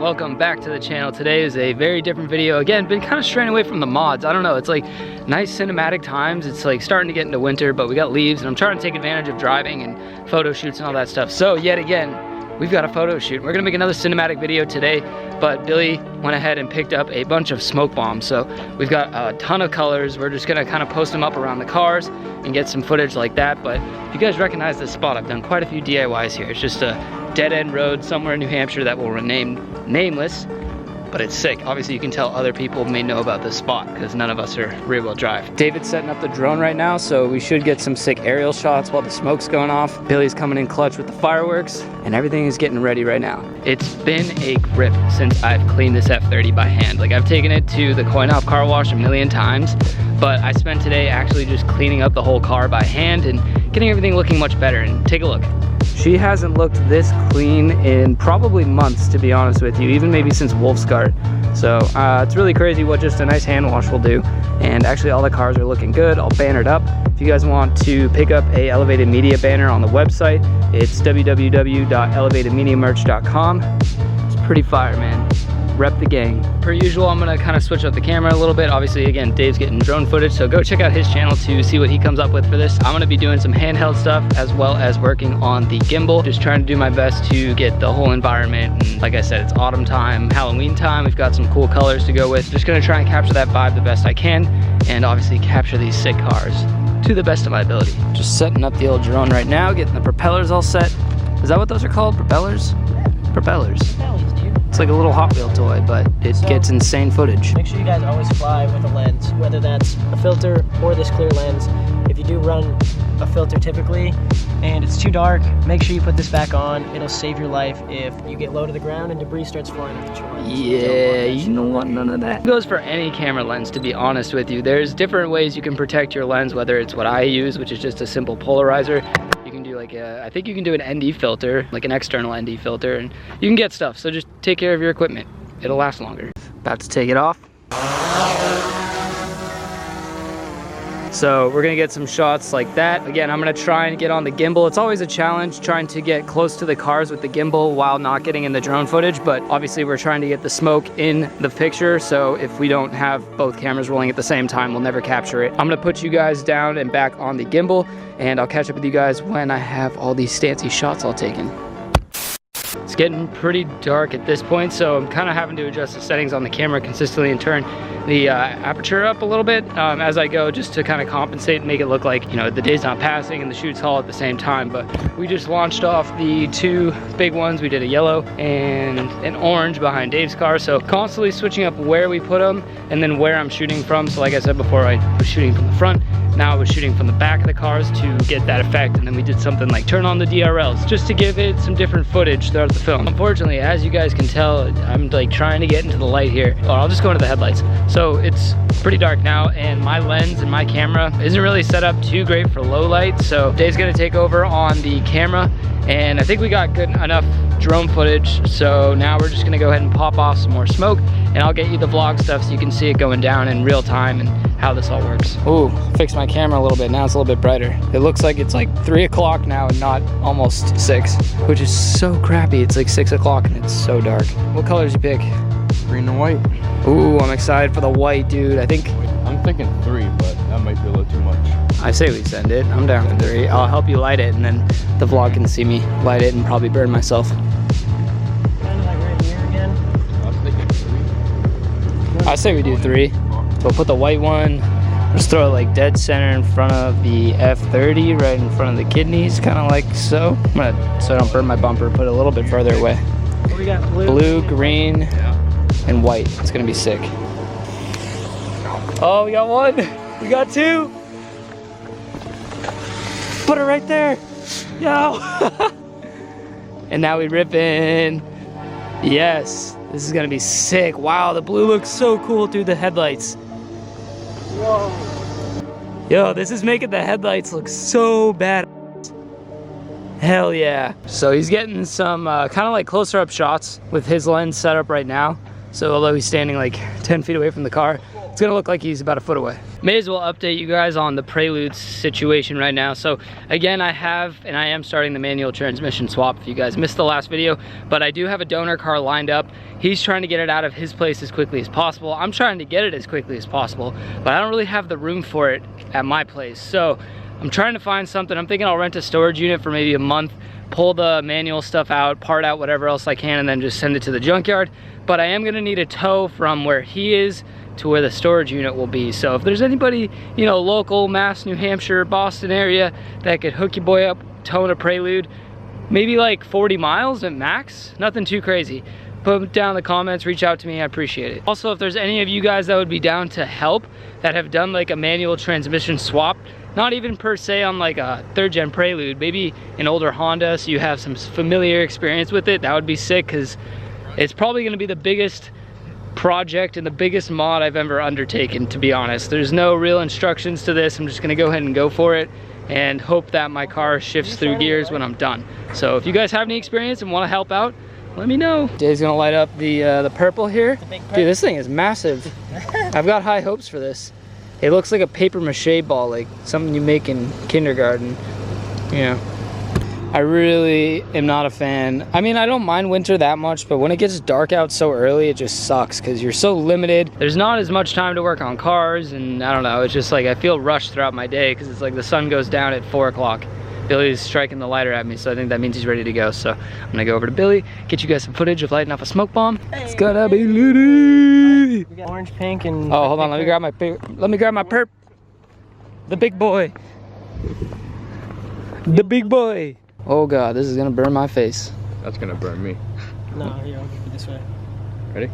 welcome back to the channel. Today is a very different video. Again, been kind of straying away from the mods. I don't know, it's like nice cinematic times. It's like starting to get into winter, but we got leaves and I'm trying to take advantage of driving and photo shoots and all that stuff. So yet again, we've got a photo shoot. We're gonna make another cinematic video today, but Billy went ahead and picked up a bunch of smoke bombs. So we've got a ton of colors. We're just gonna kind of post them up around the cars and get some footage like that. But if you guys recognize this spot, I've done quite a few DIYs here. It's just a dead-end road somewhere in New Hampshire that will remain nameless, but it's sick. Obviously you can tell other people may know about this spot because none of us are rear-wheel drive. David's setting up the drone right now, so we should get some sick aerial shots while the smoke's going off. Billy's coming in clutch with the fireworks, and everything is getting ready right now. It's been a grip since I've cleaned this F30 by hand. Like, I've taken it to the coin-op car wash a million times, but I spent today actually just cleaning up the whole car by hand and getting everything looking much better. And take a look. She hasn't looked this clean in probably months, to be honest with you, even maybe since Wolfsgard. So it's really crazy what just a nice hand wash will do. And actually all the cars are looking good, all bannered up. If you guys want to pick up a Elevated Media banner on the website, it's www.elevatedmediamerch.com. It's pretty fire, man. Rep the gang. Per usual, I'm gonna kind of switch up the camera a little bit. Obviously, again, Dave's getting drone footage, so go check out his channel to see what he comes up with for this. I'm gonna be doing some handheld stuff as well as working on the gimbal. Just trying to do my best to get the whole environment. And like I said, it's autumn time, Halloween time. We've got some cool colors to go with. Just gonna try and capture that vibe the best I can, and obviously capture these sick cars to the best of my ability. Just setting up the old drone right now, getting the propellers all set. Is that what those are called? Propellers? Propellers. It's like a little Hot Wheel toy, but it gets insane footage. Make sure you guys always fly with a lens, whether that's a filter or this clear lens. If you do run a filter typically and it's too dark, make sure you put this back on. It'll save your life if you get low to the ground and debris starts flying off the shore. Yeah, you don't want none of that. It goes for any camera lens, to be honest with you. There's different ways you can protect your lens, whether it's what I use, which is just a simple polarizer. You can do like I think you can do an ND filter, like an external ND filter, and you can get stuff. So just take care of your equipment. It'll last longer. About to take it off. So we're gonna get some shots like that. Again, I'm gonna try and get on the gimbal. It's always a challenge trying to get close to the cars with the gimbal while not getting in the drone footage, but obviously we're trying to get the smoke in the picture, so if we don't have both cameras rolling at the same time, we'll never capture it. I'm gonna put you guys down and back on the gimbal, and I'll catch up with you guys when I have all these fancy shots all taken. It's getting pretty dark at this point, so I'm kind of having to adjust the settings on the camera consistently and turn the aperture up a little bit as I go, just to kind of compensate and make it look like, you know, the day's not passing and the shoot's all at the same time. But we just launched off the two big ones. We did a yellow and an orange behind Dave's car, so constantly switching up where we put them and then where I'm shooting from. So like I said before, I was shooting from the front. Now I was shooting from the back of the cars to get that effect, and then we did something like turn on the DRLs just to give it some different footage throughout the film. Unfortunately, as you guys can tell, I'm like trying to get into the light here. Or I'll just go into the headlights. So it's pretty dark now, and my lens and my camera isn't really set up too great for low light, so Dave's gonna take over on the camera, and I think we got good enough drone footage, so now we're just gonna go ahead and pop off some more smoke, and I'll get you the vlog stuff so you can see it going down in real time and how this all works. Ooh, fixed my camera a little bit. Now it's a little bit brighter. It looks like it's like 3 o'clock now and not almost 6, which is so crappy. It's like 6 o'clock and it's so dark. What colors you pick? Green and white. Ooh, I'm excited for the white, dude. I'm thinking 3, but that might be a little too much. I say we send it. I'm down for 3. I'll help you light it, and then the vlog can see me light it and probably burn myself. Kind of like right here again. I was thinking 3. I say we do 3. So we'll put the white one. Just throw it like dead center in front of the F30, right in front of the kidneys, kind of like so. I'm gonna, so I don't burn my bumper, put it a little bit further away. We got Blue, green, and white. It's gonna be sick. Oh, we got 1. We got 2. Put it right there. Yo. And now we rip in. Yes, this is gonna be sick. Wow, the blue looks so cool through the headlights. Whoa. Yo, this is making the headlights look so bad. Hell yeah. So he's getting some kind of like closer up shots with his lens set up right now. So although he's standing like 10 feet away from the car, It's gonna look like he's about a foot away. May as well update you guys on the Prelude situation right now. So again, I am starting the manual transmission swap if you guys missed the last video, but I do have a donor car lined up. He's trying to get it out of his place as quickly as possible. I'm trying to get it as quickly as possible, but I don't really have the room for it at my place. So I'm trying to find something. I'm thinking I'll rent a storage unit for maybe a month, pull the manual stuff out, part out whatever else I can, and then just send it to the junkyard. But I am gonna need a tow from where he is to where the storage unit will be. So if there's anybody, you know, local, Mass, New Hampshire, Boston area that could hook your boy up, towing a Prelude, maybe like 40 miles at max, nothing too crazy. Put them down in the comments, reach out to me, I appreciate it. Also, if there's any of you guys that would be down to help that have done like a manual transmission swap, not even per se on like a 3rd gen Prelude, maybe an older Honda so you have some familiar experience with it, that would be sick, because it's probably gonna be the biggest project and the biggest mod I've ever undertaken, to be honest. There's no real instructions to this. I'm just gonna go ahead and go for it and hope that my car shifts through gears when I'm done. So if you guys have any experience and want to help out, let me know. Dave's gonna light up the purple here. Dude, this thing is massive. I've got high hopes for this. It looks like a paper mache ball, like something you make in kindergarten. You know, I really am not a fan. I mean, I don't mind winter that much, but when it gets dark out so early, it just sucks because you're so limited. There's not as much time to work on cars, and I don't know, it's just like I feel rushed throughout my day because it's like the sun goes down at 4 o'clock. Billy's striking the lighter at me, so I think that means he's ready to go. So I'm gonna go over to Billy, get you guys some footage of lighting up a smoke bomb. Hey, it's gonna be litty. We got orange, pink, and... Oh, hold on, let me grab my perp. The big boy. The big boy. Oh God, this is gonna burn my face. That's gonna burn me. No, here, I'll keep it this way. Ready?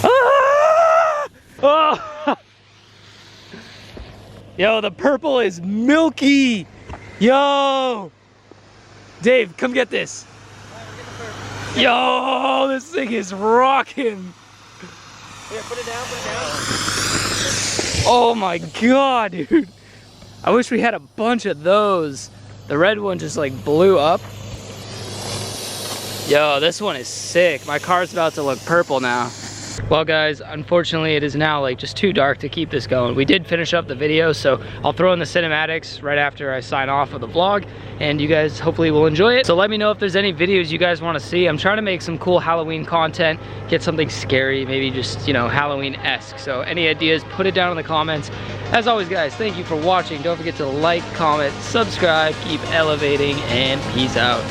Ah! Oh! Yo, the purple is milky. Yo! Dave, come get this. Yo, this thing is rocking. Here, put it down, put it down. Oh my God, dude. I wish we had a bunch of those. The red one just like blew up. Yo, this one is sick. My car's about to look purple now. Well guys, unfortunately it is now like just too dark to keep this going. We did finish up the video, so I'll throw in the cinematics right after I sign off of the vlog, and you guys hopefully will enjoy it. So let me know if there's any videos you guys want to see. I'm trying to make some cool Halloween content, get something scary, maybe just, you know, Halloween-esque. So any ideas, put it down in the comments. As always guys, thank you for watching. Don't forget to like, comment, subscribe, keep elevating, and peace out.